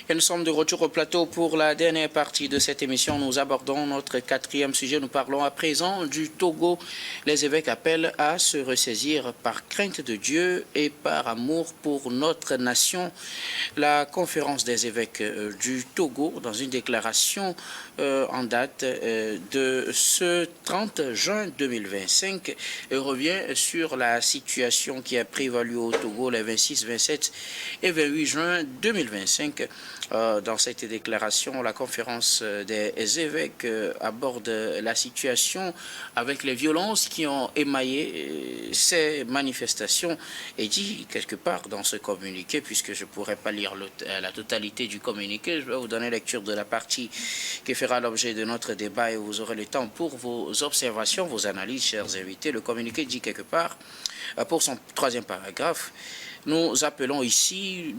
Et nous sommes de retour au plateau pour la dernière partie de cette émission. Nous abordons notre quatrième sujet. Nous parlons à présent du Togo. Les évêques appellent à se ressaisir par crainte de Dieu et par amour pour notre nation. La conférence des évêques du Togo, dans une déclaration en date de ce 30 juin 2025, revient sur la situation qui a prévalu au Togo les 26, 27 et 28 juin 2025. Dans cette déclaration, la conférence des évêques aborde la situation avec les violences qui ont émaillé ces manifestations et dit quelque part dans ce communiqué, puisque je ne pourrais pas lire la totalité du communiqué, je vais vous donner lecture de la partie qui fera l'objet de notre débat et vous aurez le temps pour vos observations, vos analyses, chers invités. Le communiqué dit quelque part, pour son troisième paragraphe, nous rappelons ici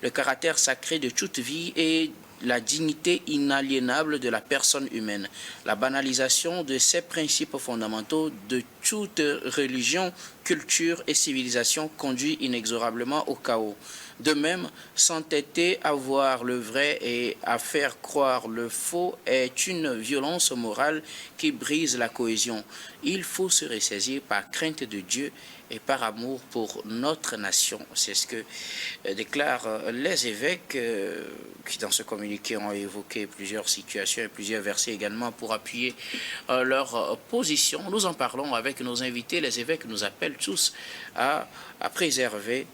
le caractère sacré de toute vie et la dignité inaliénable de la personne humaine. La banalisation de ces principes fondamentaux de toute religion, culture et civilisation conduit inexorablement au chaos. De même, s'entêter à voir le vrai et à faire croire le faux est une violence morale qui brise la cohésion. Il faut se ressaisir par crainte de Dieu et par amour pour notre nation. C'est ce que déclarent les évêques qui, dans ce communiqué, ont évoqué plusieurs situations et plusieurs versets également pour appuyer leur position. Nous en parlons avec nos invités. Les évêques nous appellent tous à préserver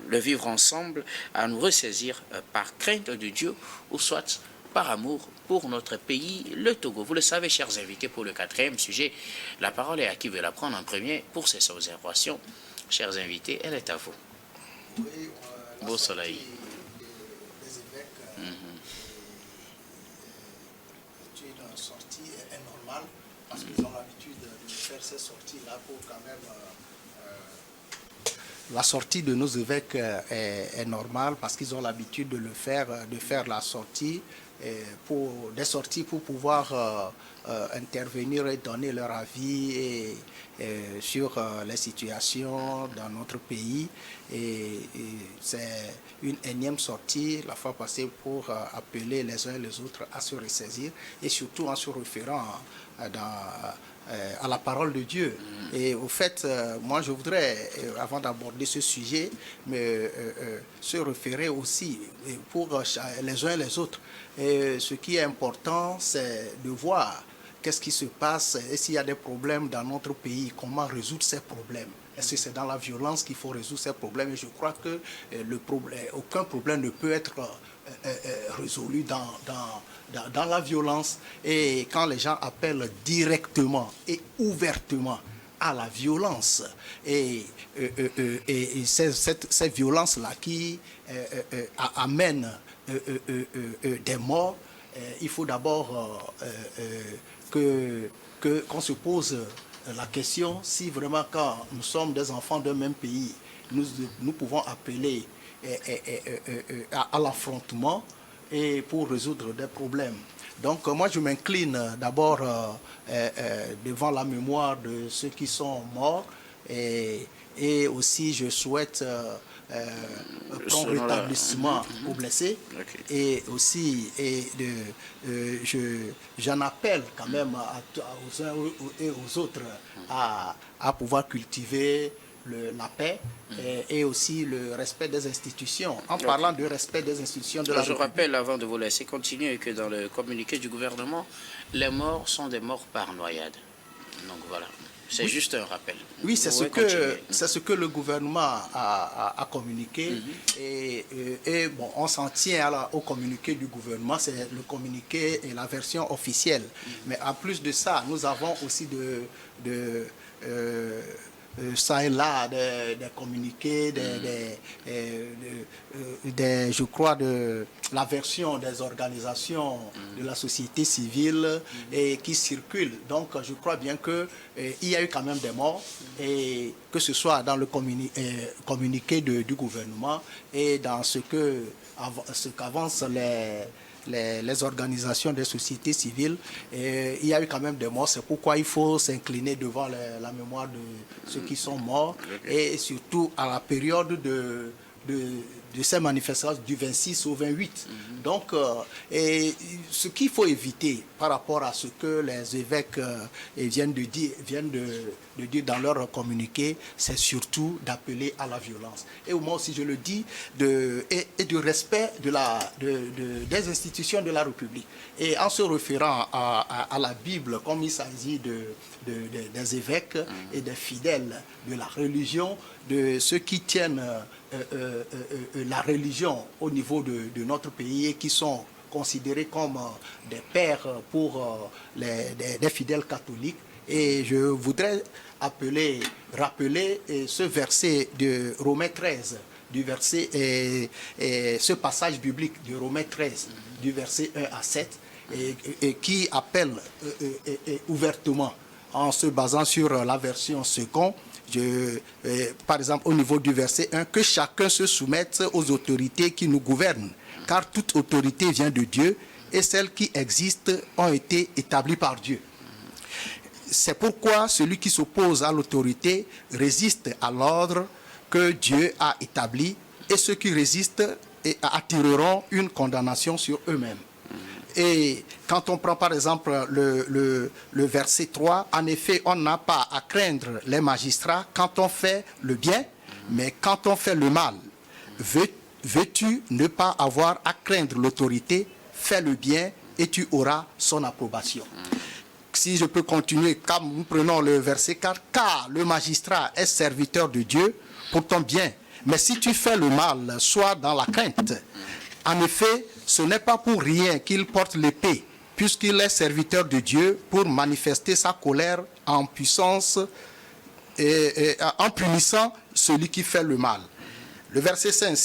le vivre ensemble, à nous ressaisir par crainte de Dieu ou soit par amour pour notre pays, le Togo. Vous le savez, chers invités, pour le quatrième sujet, la parole est à qui veut la prendre en premier pour ces observations. Chers invités, elle est à vous. Oui, beau soleil. Les évêques, c'est une sortie est normale parce qu'ils ont l'habitude de faire ces sorties-là pour quand même... La sortie de nos évêques est normale parce qu'ils ont l'habitude de le faire, de faire la sortie, des sorties pour pouvoir intervenir et donner leur avis sur les situations dans notre pays. Et c'est une énième sortie la fois passée pour appeler les uns et les autres à se ressaisir et surtout en se référant à la parole de Dieu. Et au fait, moi je voudrais, avant d'aborder ce sujet, se référer aussi pour les uns et les autres. Et ce qui est important, c'est de voir qu'est-ce qui se passe et s'il y a des problèmes dans notre pays, comment résoudre ces problèmes. Est-ce que c'est dans la violence qu'il faut résoudre ces problèmes? Et je crois que aucun problème ne peut être résolu dans la violence. Et quand les gens appellent directement et ouvertement à la violence, et ces violences-là qui amènent des morts, il faut d'abord qu'on se pose la question si vraiment quand nous sommes des enfants d'un même pays, nous pouvons appeler à l'affrontement et pour résoudre des problèmes. Donc moi je m'incline d'abord devant la mémoire de ceux qui sont morts et aussi je souhaite prompt rétablissement aux blessés. Okay. Et aussi j'en appelle quand même aux uns et aux autres à pouvoir cultiver la paix et aussi le respect des institutions. En parlant de respect des institutions de la République. Je rappelle, avant de vous laisser continuer, que dans le communiqué du gouvernement, les morts sont des morts par noyade. Donc voilà, c'est juste un rappel. Oui, c'est ce que le gouvernement a communiqué. Et bon, on s'en tient au communiqué du gouvernement, c'est le communiqué et la version officielle. Mais en plus de ça, nous avons aussi ça et là, des communiqués, je crois, de la version des organisations de la société civile et qui circulent. Donc, je crois bien qu'il y a eu quand même des morts, et que ce soit dans le communiqué du gouvernement et dans ce qu'avancent les organisations des sociétés civiles, il y a eu quand même des morts. C'est pourquoi il faut s'incliner devant la mémoire de ceux qui sont morts et surtout à la période ces manifestations du 26 au 28. Donc, et ce qu'il faut éviter par rapport à ce que les évêques viennent de dire dans leur communiqué, c'est surtout d'appeler à la violence. Et moi aussi, je le dis, et du respect des institutions de la République. Et en se référant à la Bible, comme il s'agit des évêques et des fidèles de la religion, de ceux qui tiennent la religion au niveau de notre pays et qui sont considérés comme des pères pour des fidèles catholiques. Et je voudrais rappeler ce verset de Romains 13, ce passage biblique de Romains 13, du verset 1 à 7, et qui appelle ouvertement, en se basant sur la version seconde, par exemple au niveau du verset 1, que chacun se soumette aux autorités qui nous gouvernent, car toute autorité vient de Dieu et celles qui existent ont été établies par Dieu. C'est pourquoi celui qui s'oppose à l'autorité résiste à l'ordre que Dieu a établi, et ceux qui résistent attireront une condamnation sur eux-mêmes. Et quand on prend par exemple le verset 3, en effet, on n'a pas à craindre les magistrats quand on fait le bien, mais quand on fait le mal, veux-tu ne pas avoir à craindre l'autorité, fais le bien et tu auras son approbation. Si je peux continuer, comme nous prenons le verset 4, car le magistrat est serviteur de Dieu pour ton bien, mais si tu fais le mal, sois dans la crainte. En effet, ce n'est pas pour rien qu'il porte l'épée, puisqu'il est serviteur de Dieu pour manifester sa colère en puissance et en punissant celui qui fait le mal. Le verset 5,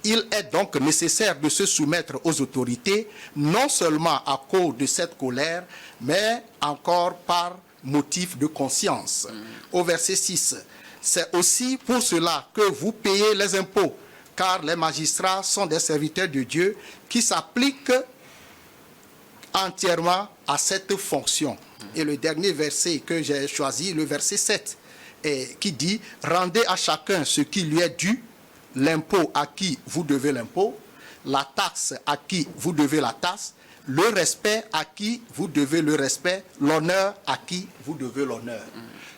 il est donc nécessaire de se soumettre aux autorités, non seulement à cause de cette colère, mais encore par motif de conscience. Au verset 6, c'est aussi pour cela que vous payez les impôts, car les magistrats sont des serviteurs de Dieu qui s'appliquent entièrement à cette fonction. Et le dernier verset que j'ai choisi, le verset 7, qui dit « Rendez à chacun ce qui lui est dû, l'impôt à qui vous devez l'impôt, la taxe à qui vous devez la taxe, le respect à qui vous devez le respect, l'honneur à qui vous devez l'honneur. »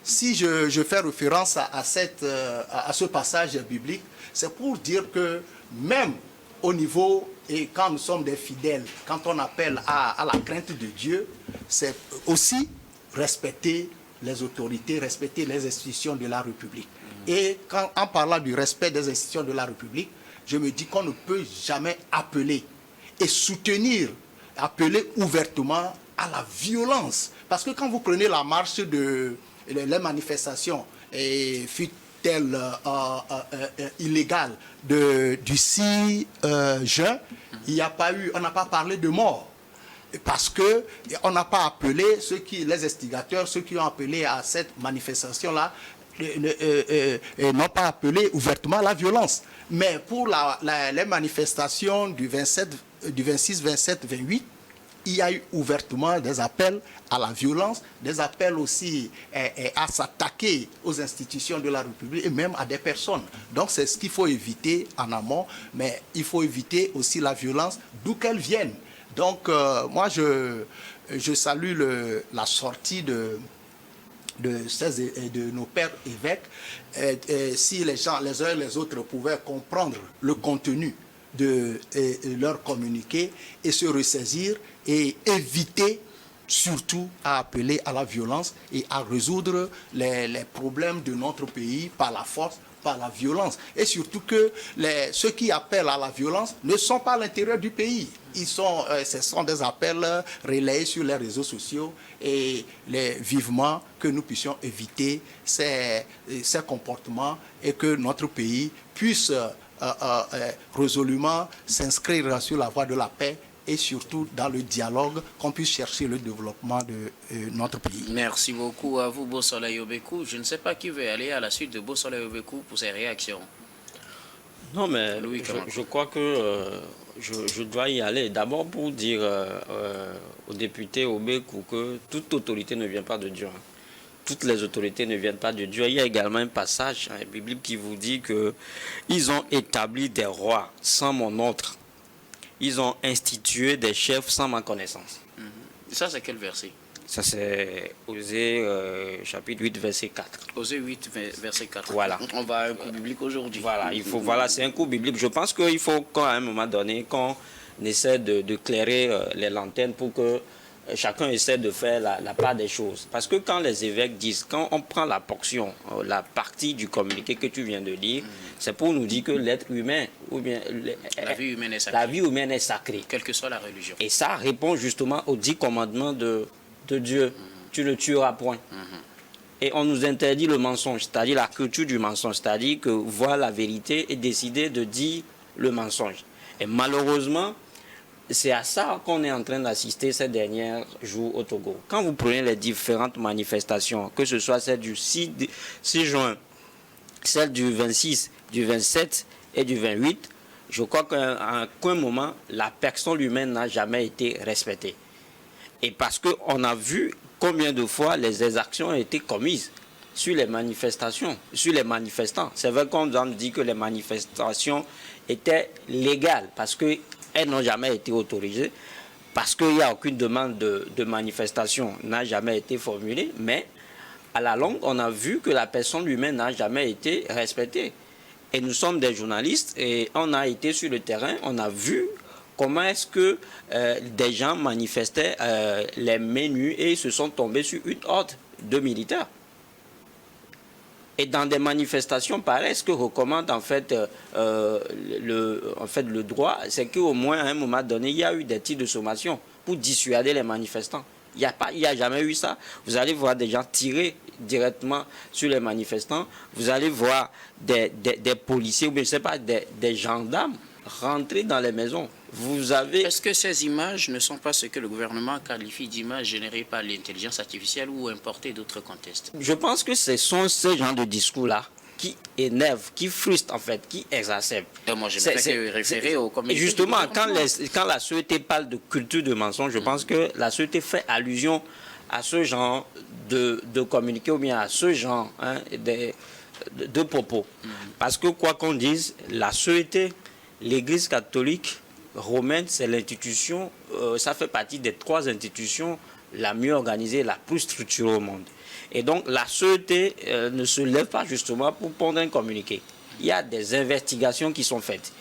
Si je fais référence à ce passage biblique, c'est pour dire que même au niveau, et quand nous sommes des fidèles, quand on appelle à la crainte de Dieu, c'est aussi respecter les autorités, respecter les institutions de la République. Et en parlant du respect des institutions de la République, je me dis qu'on ne peut jamais appeler et soutenir, appeler ouvertement à la violence. Parce que quand vous prenez la marche les manifestations, fut-elles illégales, du 6 juin, on n'a pas parlé de mort. Parce qu'on n'a pas appelé les instigateurs, ceux qui ont appelé à cette manifestation-là, n'ont pas appelé ouvertement à la violence. Mais pour les manifestations du 26, 27, 28, il y a eu ouvertement des appels à la violence, des appels aussi à s'attaquer aux institutions de la République et même à des personnes. Donc c'est ce qu'il faut éviter en amont, mais il faut éviter aussi la violence d'où qu'elle vienne. Donc moi je salue la sortie de nos pères évêques. Si les gens, les uns et les autres, pouvaient comprendre le contenu de leur communiqué et se ressaisir et éviter surtout à appeler à la violence et à résoudre les problèmes de notre pays par la force, par la violence. Et surtout que ceux qui appellent à la violence ne sont pas à l'intérieur du pays. Ce sont des appels relayés sur les réseaux sociaux et vivement que nous puissions éviter ces comportements et que notre pays puisse résolument s'inscrire sur la voie de la paix et surtout dans le dialogue, qu'on puisse chercher le développement de notre pays. Merci beaucoup à vous, Beausoleil Obekou. Je ne sais pas qui veut aller à la suite de Beausoleil Obekou pour ses réactions. Non, mais je crois que je dois y aller. D'abord pour dire au député Obekou que toute autorité ne vient pas de Dieu. toutes les autorités ne viennent pas de Dieu. Il y a également un passage biblique qui vous dit que ils ont établi des rois sans mon ordre. Ils ont institué des chefs sans ma connaissance. Ça, c'est quel verset? Ça, c'est Osée chapitre 8, verset 4. Osée 8, verset 4. Voilà. On va à un coup biblique aujourd'hui. Voilà, c'est un coup biblique. Je pense qu'il faut qu'à un moment donné, qu'on essaie de clairer les lanternes pour que chacun essaie de faire la part des choses. Parce que quand les évêques disent, quand on prend la portion, la partie du communiqué que tu viens de lire, c'est pour nous dire que l'être humain, ou bien la vie humaine est sacrée. La vie humaine est sacrée. Quelle que soit la religion. Et ça répond justement aux 10 commandements de Dieu. Tu ne tueras point. Et on nous interdit le mensonge, c'est-à-dire la culture du mensonge, c'est-à-dire que voir la vérité et décider de dire le mensonge. Et malheureusement, c'est à ça qu'on est en train d'assister ces derniers jours au Togo. Quand vous prenez les différentes manifestations, que ce soit celle du 6 juin, celle du 26, du 27 et du 28, je crois qu'à un moment, la personne humaine n'a jamais été respectée. Et parce qu'on a vu combien de fois les exactions ont été commises sur les manifestations, sur les manifestants. C'est vrai qu'on nous dit que les manifestations étaient légales parce qu'elles n'ont jamais été autorisées, parce qu'il n'y a aucune demande de manifestation n'a jamais été formulée, mais à la longue, on a vu que la personne humaine n'a jamais été respectée. Et nous sommes des journalistes et on a été sur le terrain, on a vu comment est-ce que des gens manifestaient les mains nues et se sont tombés sur une horde de militaires. Et dans des manifestations pareilles, ce que recommande en fait le droit, c'est qu'au moins à un moment donné, il y a eu des tirs de sommation pour dissuader les manifestants. Il n'y a jamais eu ça. Vous allez voir des gens tirer directement sur les manifestants. Vous allez voir des policiers ou bien je sais pas, des gendarmes rentrer dans les maisons. Est-ce que ces images ne sont pas ce que le gouvernement qualifie d'images générées par l'intelligence artificielle ou importées d'autres contextes? Je pense que ce sont ces genres de discours-là qui énervent, qui frustrent en fait, qui exacerbent. Moi, je ne fais que référer au communiqué. Justement, quand la société parle de culture de mensonge, je pense que la société fait allusion à ce genre de communiqué ou bien à ce genre de propos. Parce que quoi qu'on dise, la société, l'Église catholique romaine, c'est l'institution, ça fait partie des 3 institutions la mieux organisée, la plus structurée au monde. Et donc la société ne se lève pas justement pour pondre un communiqué. Il y a des investigations qui sont faites.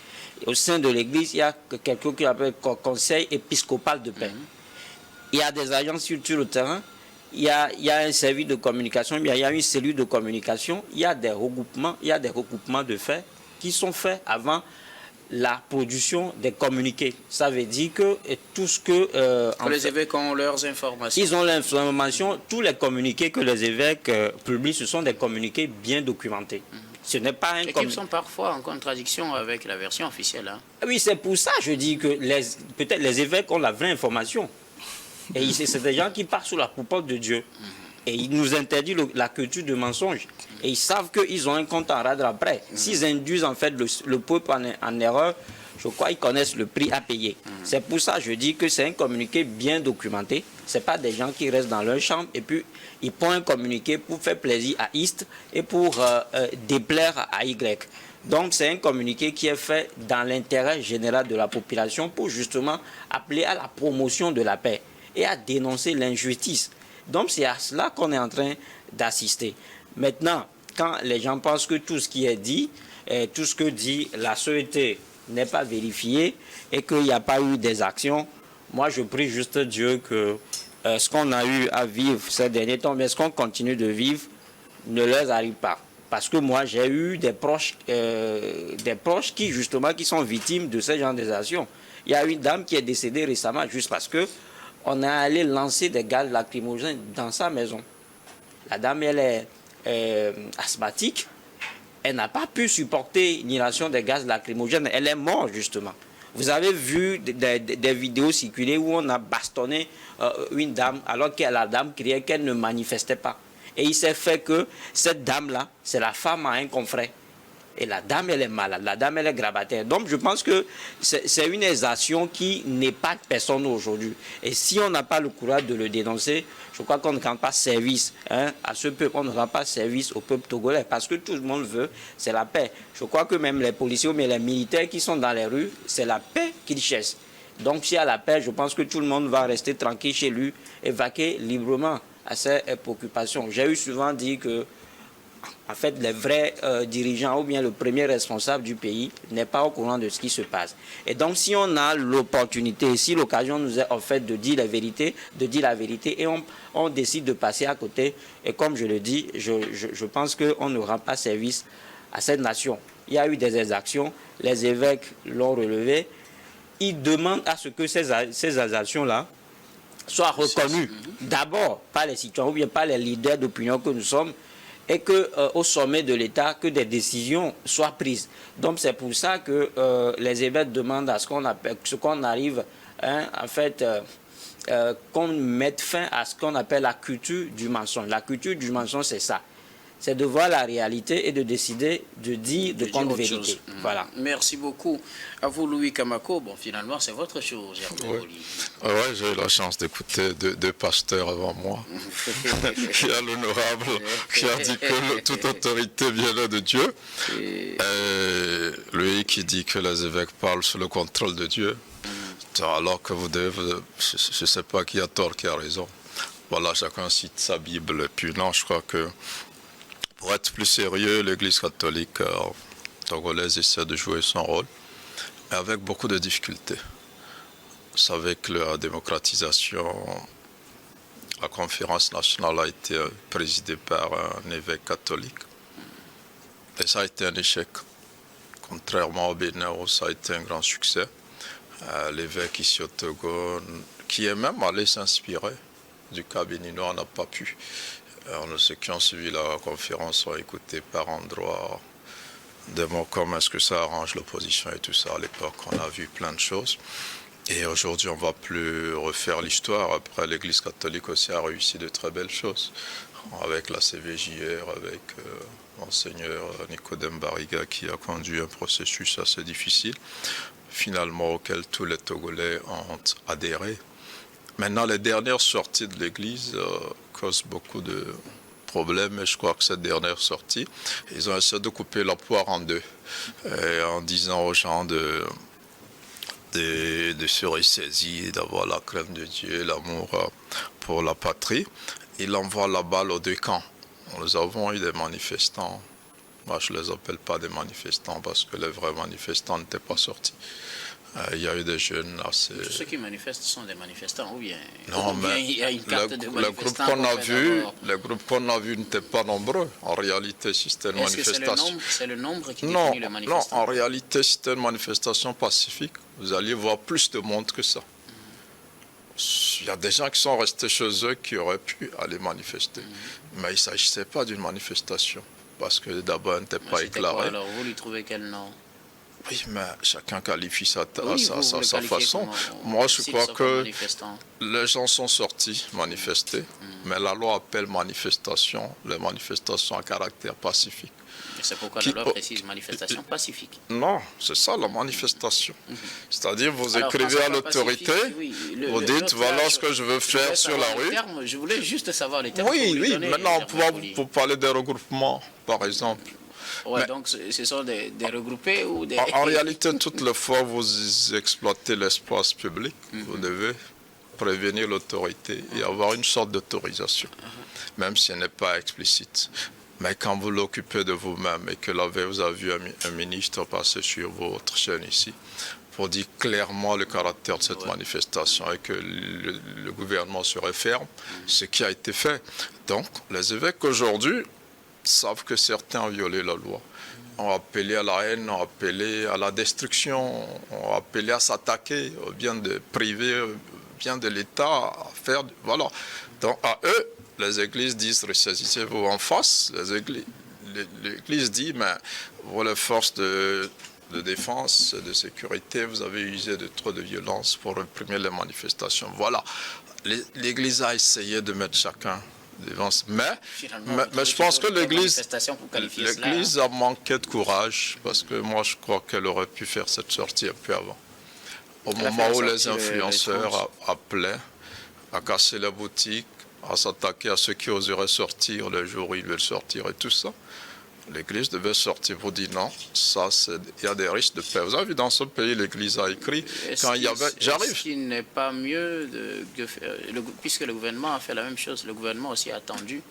Et au sein de l'Église, il y a quelque chose qui appelle conseil épiscopal de paix. Il y a des agences sur le terrain, il y a un service de communication, il y a une cellule de communication, il y a des recoupements de faits qui sont faits avant la production des communiqués. Ça veut dire que tout ce que... les évêques ont leurs informations. Ils ont l'information. Tous les communiqués que les évêques publient, ce sont des communiqués bien documentés. Ce n'est pas un communiqué. Qui sont parfois en contradiction avec la version officielle. Hein. Oui, c'est pour ça que je dis que peut-être les évêques ont la vraie information. Et c'est des gens qui partent sous la coupole de Dieu. Et ils nous interdisent la culture de mensonge. Et ils savent qu'ils ont un compte à rendre après. S'ils induisent en fait le peuple en erreur, je crois qu'ils connaissent le prix à payer. C'est pour ça que je dis que c'est un communiqué bien documenté. Ce n'est pas des gens qui restent dans leur chambre et puis ils font un communiqué pour faire plaisir à X et pour déplaire à Y. Donc c'est un communiqué qui est fait dans l'intérêt général de la population pour justement appeler à la promotion de la paix et à dénoncer l'injustice. Donc c'est à cela qu'on est en train d'assister. Maintenant, quand les gens pensent que tout ce qui est dit, tout ce que dit la société n'est pas vérifié et qu'il n'y a pas eu des actions, moi je prie juste Dieu que ce qu'on a eu à vivre ces derniers temps, mais ce qu'on continue de vivre, ne leur arrive pas. Parce que moi j'ai eu des proches qui justement qui sont victimes de ce genre d'actions. Il y a une dame qui est décédée récemment juste parce que on est allé lancer des gaz lacrymogènes dans sa maison. La dame, elle est asthmatique. Elle n'a pas pu supporter l'inhalation des gaz lacrymogènes. Elle est morte, justement. Vous avez vu des vidéos circuler où on a bastonné une dame alors que la dame criait qu'elle ne manifestait pas. Et il s'est fait que cette dame-là, c'est la femme à un confrère. Et la dame, elle est malade, la dame, elle est grabataire. Donc, je pense que c'est une exagération qui n'est pas personne aujourd'hui. Et si on n'a pas le courage de le dénoncer, je crois qu'on ne rend pas service à ce peuple, on ne rend pas service au peuple togolais, parce que tout le monde veut, c'est la paix. Je crois que même les policiers, mais les militaires qui sont dans les rues, c'est la paix qu'ils cherchent. Donc, s'il y a la paix, je pense que tout le monde va rester tranquille chez lui et vaquer librement à ses préoccupations. J'ai eu souvent dit que en fait, les vrais dirigeants ou bien le premier responsable du pays n'est pas au courant de ce qui se passe. Et donc, si on a l'opportunité, si l'occasion nous est offerte de dire la vérité, et on décide de passer à côté, et comme je le dis, je pense qu'on ne rend pas service à cette nation. Il y a eu des exactions, les évêques l'ont relevé. Ils demandent à ce que ces exactions-là soient reconnues d'abord par les citoyens ou bien par les leaders d'opinion que nous sommes, et qu'au sommet de l'État, que des décisions soient prises. Donc c'est pour ça que les évêques demandent à ce qu'on arrive, en fait, qu'on mette fin à ce qu'on appelle la culture du mensonge. La culture du mensonge, c'est ça. C'est de voir la réalité et de décider de dire de compte vérité. Voilà. Merci beaucoup à vous, Louis Kamako. Bon, finalement, c'est votre chose. Oui, j'ai eu la chance d'écouter deux pasteurs avant moi. Il y a l'honorable qui a dit que toute autorité vient de Dieu. Et lui qui dit que les évêques parlent sous le contrôle de Dieu. Alors que vous devez, je ne sais pas qui a tort, qui a raison. Voilà, chacun cite sa Bible. Et puis non, je crois que pour être plus sérieux, l'Église catholique togolaise essaie de jouer son rôle, mais avec beaucoup de difficultés. Vous savez que la démocratisation, la conférence nationale a été présidée par un évêque catholique. Et ça a été un échec. Contrairement au Bénin, où ça a été un grand succès. L'évêque ici au Togo, qui est même allé s'inspirer du cas béninois, n'a pas pu. Ceux qui ont suivi la conférence ont écouté par endroits des mots comme est-ce que ça arrange l'opposition et tout ça. À l'époque, on a vu plein de choses. Et aujourd'hui, on ne va plus refaire l'histoire. Après, l'Église catholique aussi a réussi de très belles choses. Avec la CVJR, avec Monseigneur Nicodème Bariga qui a conduit un processus assez difficile, finalement auquel tous les Togolais ont adhéré. Maintenant, les dernières sorties de l'Église causent beaucoup de problèmes, et je crois que cette dernière sortie, ils ont essayé de couper la poire en deux, en disant aux gens de se ressaisir, d'avoir la crainte de Dieu, l'amour pour la patrie. Ils envoient la balle aux deux camps. Nous avons eu des manifestants. Moi, je ne les appelle pas des manifestants parce que les vrais manifestants n'étaient pas sortis. Il y a eu des jeunes assez... Tous ceux qui manifestent sont des manifestants, ou bien, non, mais il y a une carte de manifestants. Les groupes qu'on a vus n'étaient pas nombreux. En réalité, si c'était une manifestation... C'est le nombre qui définit le manifestant? Non, en réalité, si c'était une manifestation pacifique, vous alliez voir plus de monde que ça. Il y a des gens qui sont restés chez eux qui auraient pu aller manifester. Mais il ne s'agissait pas d'une manifestation, parce que d'abord, elle n'était pas éclairée. Alors, vous lui trouvez quel nom? Oui, mais chacun qualifie sa façon. Comment, moi, je crois que les gens sont sortis manifester, mais la loi appelle manifestation, les manifestations à caractère pacifique. C'est pourquoi la loi précise manifestation pacifique. Non, c'est ça la manifestation. C'est-à-dire, vous écrivez à l'autorité, vous dites, voilà ce que je veux faire sur la rue. Je voulais juste savoir les termes. Oui, maintenant, pour parler des regroupements, par exemple. Ouais, mais, donc ce sont des regroupés ou des... En réalité, toutes les fois vous exploitez l'espace public, vous devez prévenir l'autorité et avoir une sorte d'autorisation, même si elle n'est pas explicite. Mais quand vous l'occupez de vous-même et que la veille vous avez vu un ministre passer sur votre chaîne ici pour dire clairement le caractère de cette manifestation et que le gouvernement se referme, ce qui a été fait. Donc, les évêques aujourd'hui savent que certains ont violé la loi, ont appelé à la haine, ont appelé à la destruction, ont appelé à s'attaquer au bien de privé, au bien de l'État, à faire... Voilà. Donc, à eux, les églises disent, ressaisissez-vous en face. L'église dit, mais vous, les forces de défense, de sécurité, vous avez usé de trop de violence pour réprimer les manifestations. Voilà. L'église a essayé de mettre chacun dévancer. Mais Finalement, je pense que l'Église a a manqué de courage, parce que moi je crois qu'elle aurait pu faire cette sortie un peu avant. Au moment où les influenceurs appelaient à casser la boutique, à s'attaquer à ceux qui oseraient sortir le jour où ils veulent sortir et tout ça. L'Église devait sortir pour dire non, ça, il y a des risques de paix. Vous avez vu, dans ce pays, l'Église a écrit, quand il y avait... J'arrive. Est-ce qu'il n'est pas mieux, puisque le gouvernement a fait la même chose, le gouvernement aussi a attendu,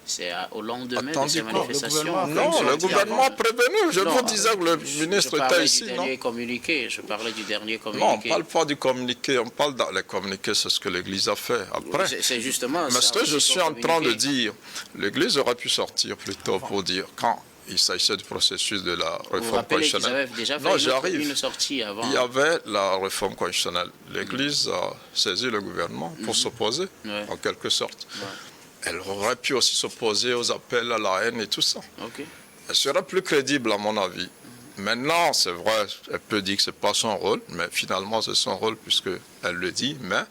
c'est au lendemain de ces manifestations. Non, le gouvernement a prévenu. Je vous disais que le ministre était ici, non? Je parlais du dernier communiqué. Non, on ne parle pas du communiqué, on parle dans les communiqués, c'est ce que l'Église a fait après. C'est justement mais ce que je suis en train de dire, l'Église aurait pu sortir plus tôt pour dire quand il s'agissait du processus de la réforme constitutionnelle. Non, j'arrive. Il y avait la réforme constitutionnelle. L'Église a saisi le gouvernement pour s'opposer, en quelque sorte. Elle aurait pu aussi s'opposer aux appels à la haine et tout ça. Elle serait plus crédible, à mon avis. Maintenant, c'est vrai, elle peut dire que ce n'est pas son rôle, mais finalement, c'est son rôle puisqu'elle le dit. Mais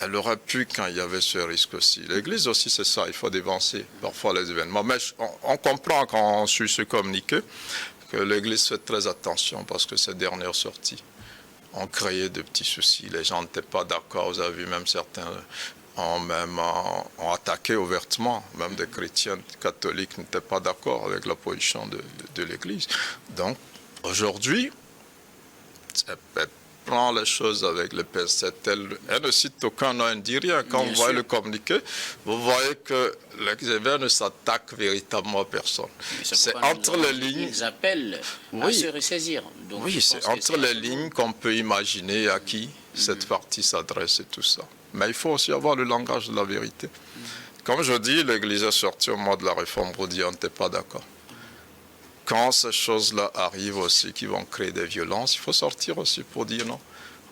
elle aurait pu quand il y avait ce risque aussi. L'Église aussi, c'est ça, il faut dévancer parfois les événements. Mais on comprend quand on suit ce communiqué que l'Église fait très attention parce que ces dernières sorties ont créé de petits soucis. Les gens n'étaient pas d'accord. Vous avez vu même certains ont attaqué ouvertement. Même des chrétiens catholiques n'étaient pas d'accord avec la position de l'Église. Donc, aujourd'hui, elle prend les choses avec les pincettes. Elle ne cite aucun nom, elle ne dit rien. Quand vous voyez le communiqué, vous voyez que l'exévère ne s'attaque véritablement à personne. C'est entre les lignes. Ils appellent à se ressaisir. Donc, oui, c'est entre les lignes qu'on peut imaginer à qui cette partie s'adresse et tout ça. Mais il faut aussi avoir le langage de la vérité. Comme je dis, l'Église est sortie au mois de la réforme pour dire on n'était pas d'accord. Quand ces choses-là arrivent aussi, qui vont créer des violences, il faut sortir aussi pour dire non.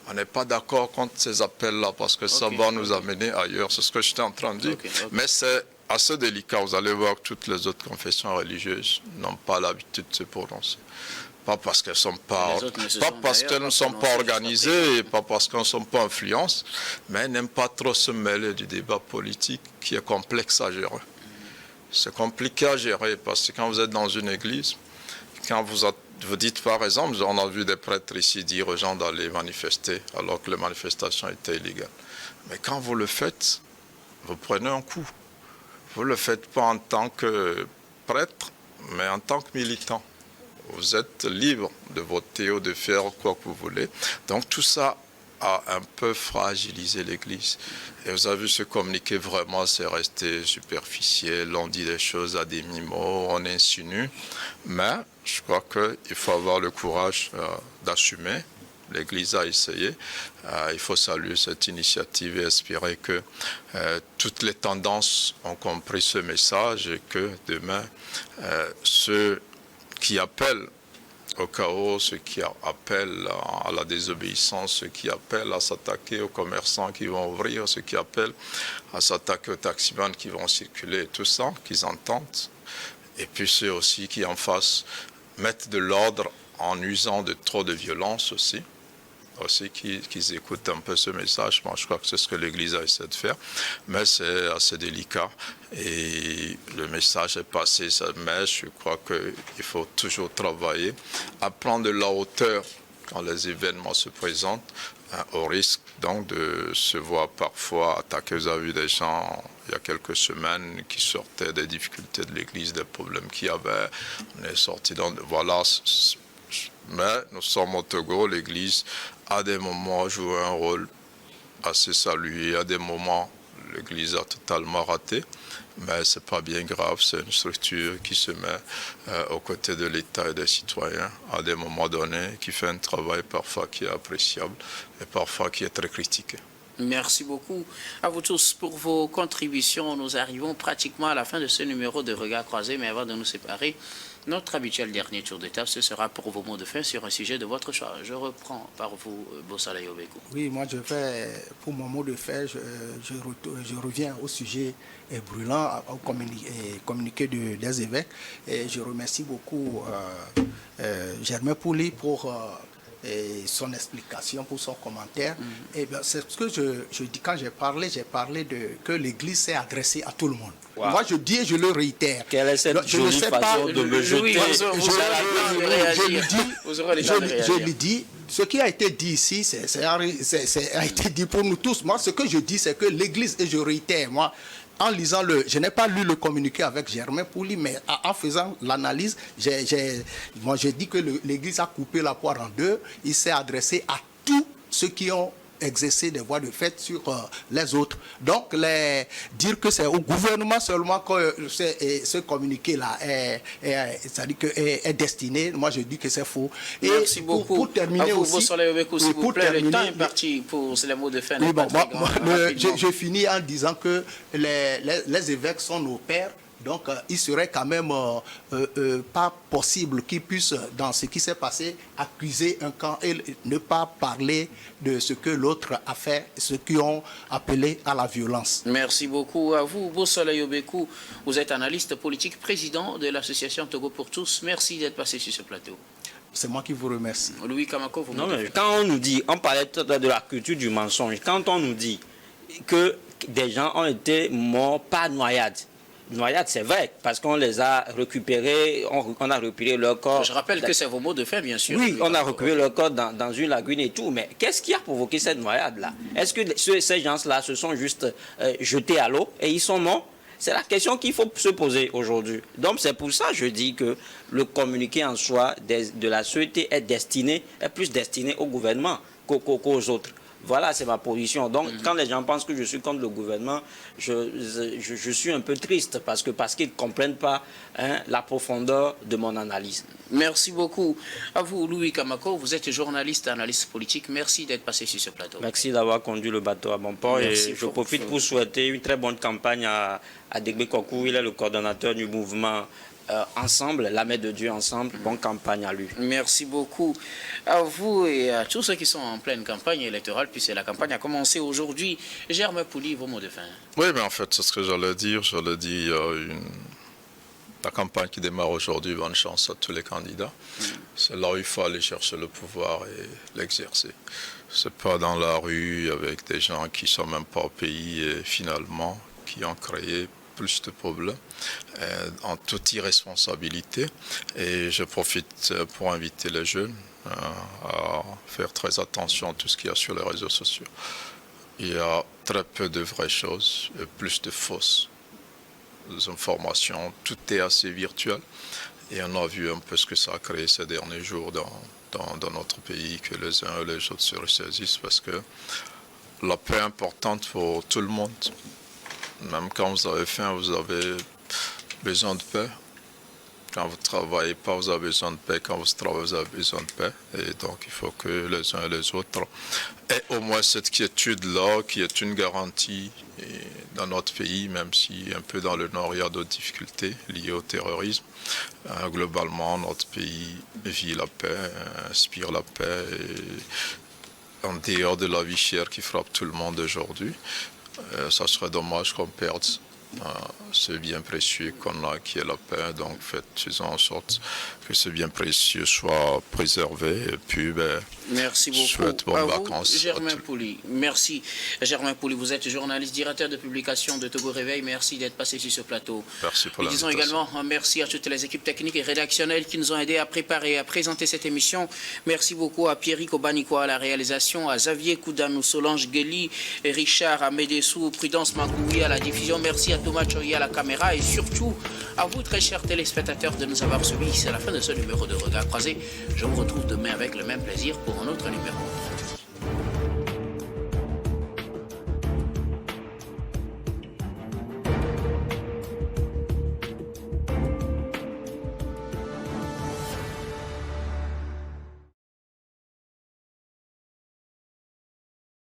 On n'est pas d'accord contre ces appels-là parce que ça va nous amener ailleurs. C'est ce que j'étais en train de dire. Mais c'est assez délicat. Vous allez voir que toutes les autres confessions religieuses n'ont pas l'habitude de se prononcer. Pas parce qu'elles ne sont pas organisées, et pas parce qu'elles ne sont pas influences, mais elles n'aiment pas trop se mêler du débat politique qui est complexe à gérer. C'est compliqué à gérer parce que quand vous êtes dans une église, quand vous dites par exemple, on a vu des prêtres ici dire aux gens d'aller manifester alors que les manifestations étaient illégales. Mais quand vous le faites, vous prenez un coup. Vous ne le faites pas en tant que prêtre, mais en tant que militant. Vous êtes libre de voter ou de faire quoi que vous voulez. Donc tout ça a un peu fragilisé l'Église. Et vous avez vu ce communiqué, vraiment, c'est resté superficiel. On dit des choses à demi-mot, on insinue. Mais je crois qu'il faut avoir le courage d'assumer. L'Église a essayé. Il faut saluer cette initiative et espérer que toutes les tendances ont compris ce message et que demain, ceux qui appellent au chaos, ceux qui appellent à la désobéissance, ceux qui appellent à s'attaquer aux commerçants qui vont ouvrir, ceux qui appellent à s'attaquer aux taximans qui vont circuler, tout ça, qu'ils entendent. Et puis ceux aussi qui en face mettent de l'ordre en usant de trop de violence aussi qu'ils écoutent un peu ce message. Moi, je crois que c'est ce que l'Église a essayé de faire, mais c'est assez délicat. Et le message est passé, mais je crois qu'il faut toujours travailler à prendre de la hauteur quand les événements se présentent, au risque donc de se voir parfois attaquer. Vous avez vu des gens, il y a quelques semaines, qui sortaient des difficultés de l'Église, des problèmes qu'il y avait. On est sorti dans... Voilà. Mais nous sommes au Togo, l'Église à des moments joué un rôle assez salué, à des moments l'Église a totalement raté, mais ce n'est pas bien grave, c'est une structure qui se met aux côtés de l'État et des citoyens à des moments donnés, qui fait un travail parfois qui est appréciable et parfois qui est très critiqué. Merci beaucoup à vous tous pour vos contributions. Nous arrivons pratiquement à la fin de ce numéro de Regard Croisé, mais avant de nous séparer, notre habituel dernier tour de table, ce sera pour vos mots de fin sur un sujet de votre choix. Je reprends par vous, Bossalaye Obeko. Oui, moi je vais, pour mon mot de fin, je reviens au sujet brûlant, au communiqué des évêques. Et je remercie beaucoup Germain Pouli pour son explication, pour son commentaire. Et bien, c'est ce que je dis quand j'ai parlé que l'Église s'est adressée à tout le monde. Wow. Moi, je dis et je le réitère. Quelle est cette Je ne jolie sais façon pas, de me jeter? Je lui dis, ce qui a été dit ici, a été dit pour nous tous. Moi, ce que je dis, c'est que l'Église, et je réitère, moi, en lisant je n'ai pas lu le communiqué avec Germain Pouli, mais en faisant l'analyse, j'ai dit que l'Église a coupé la poire en deux. Il s'est adressé à tous ceux qui ont exercer des voies de fait sur les autres. Donc, dire que c'est au gouvernement seulement que ce communiqué-là est destiné, moi je dis que c'est faux. Et merci beaucoup. Pour terminer aussi, s'il vous plaît, le temps est parti pour les mots de fin. Oui, bon, je finis en disant que les évêques sont nos pères. Donc, il serait quand même pas possible qu'ils puissent, dans ce qui s'est passé, accuser un camp et ne pas parler de ce que l'autre a fait, ceux qui ont appelé à la violence. Merci beaucoup à vous. Bosola Yobekou, vous êtes analyste politique, président de l'association Togo pour tous. Merci d'être passé sur ce plateau. C'est moi qui vous remercie. Louis Kamako, vous non, mais quand on nous dit, on parlait de la culture du mensonge, quand on nous dit que des gens ont été morts par noyade, c'est vrai, parce qu'on les a récupérés, on a récupéré leur corps. Je rappelle que c'est vos mots de fin, bien sûr. Oui, on a récupéré leur corps dans une lagune et tout, mais qu'est-ce qui a provoqué cette noyade-là? Est-ce que ces gens-là se sont juste jetés à l'eau et ils sont morts? C'est la question qu'il faut se poser aujourd'hui. Donc c'est pour ça que je dis que le communiqué en soi de la société est plus destiné au gouvernement qu'aux autres. Voilà, c'est ma position. Donc, quand les gens pensent que je suis contre le gouvernement, je suis un peu triste parce qu'ils ne comprennent pas la profondeur de mon analyse. Merci beaucoup. À vous, Louis Kamako, vous êtes journaliste, analyste politique. Merci d'être passé sur ce plateau. Merci d'avoir conduit le bateau à bon port. Merci et je profite pour souhaiter une très bonne campagne à Degbe Kokou. Il est le coordonnateur du mouvement Ensemble, la Mère de Dieu Ensemble. Bonne campagne à lui. Merci beaucoup à vous et à tous ceux qui sont en pleine campagne électorale, puisque la campagne a commencé aujourd'hui. Germain Pouli, vos mots de fin. Oui, mais en fait, c'est ce que j'allais dire. J'allais dire la campagne qui démarre aujourd'hui, bonne chance à tous les candidats. C'est là où il faut aller chercher le pouvoir et l'exercer. C'est pas dans la rue avec des gens qui sont même pas au pays et finalement qui ont créé plus de problèmes en toute irresponsabilité. Et je profite pour inviter les jeunes à faire très attention à tout ce qu'il y a sur les réseaux sociaux. Il y a très peu de vraies choses et plus de fausses informations. Tout est assez virtuel. Et on a vu un peu ce que ça a créé ces derniers jours dans notre pays, que les uns et les autres se ressaisissent parce que la paix est importante pour tout le monde. Même quand vous avez faim, vous avez besoin de paix. Quand vous ne travaillez pas, vous avez besoin de paix. Quand vous travaillez, vous avez besoin de paix. Et donc, il faut que les uns et les autres aient au moins cette quiétude-là, qui est une garantie dans notre pays, même si un peu dans le Nord, il y a d'autres difficultés liées au terrorisme. Globalement, notre pays vit la paix, inspire la paix, et en dehors de la vie chère qui frappe tout le monde aujourd'hui. Ça serait dommage qu'on perde ce bien précieux qu'on a, qui est la paix. Donc, faisons en sorte que ce bien précieux soit préservé. Et puis, merci beaucoup. Souhaite bonnes vacances. Germain Pouli. Merci. Germain Pouli, vous êtes journaliste, directeur de publication de Togo Réveil. Merci d'être passé sur ce plateau. Merci pour l'invitation. Disons également merci à toutes les équipes techniques et rédactionnelles qui nous ont aidés à préparer et à présenter cette émission. Merci beaucoup à Pierrick Obanikoa à la réalisation, à Xavier Koudanou, Solange Gueli, Richard Amédessou, Prudence Makoui à la diffusion. Merci à Thomas Choyi à la caméra et surtout à vous, très chers téléspectateurs, de nous avoir suivis. C'est la fin de ce numéro de Regard Croisé. Je vous retrouve demain avec le même plaisir pour un autre numéro.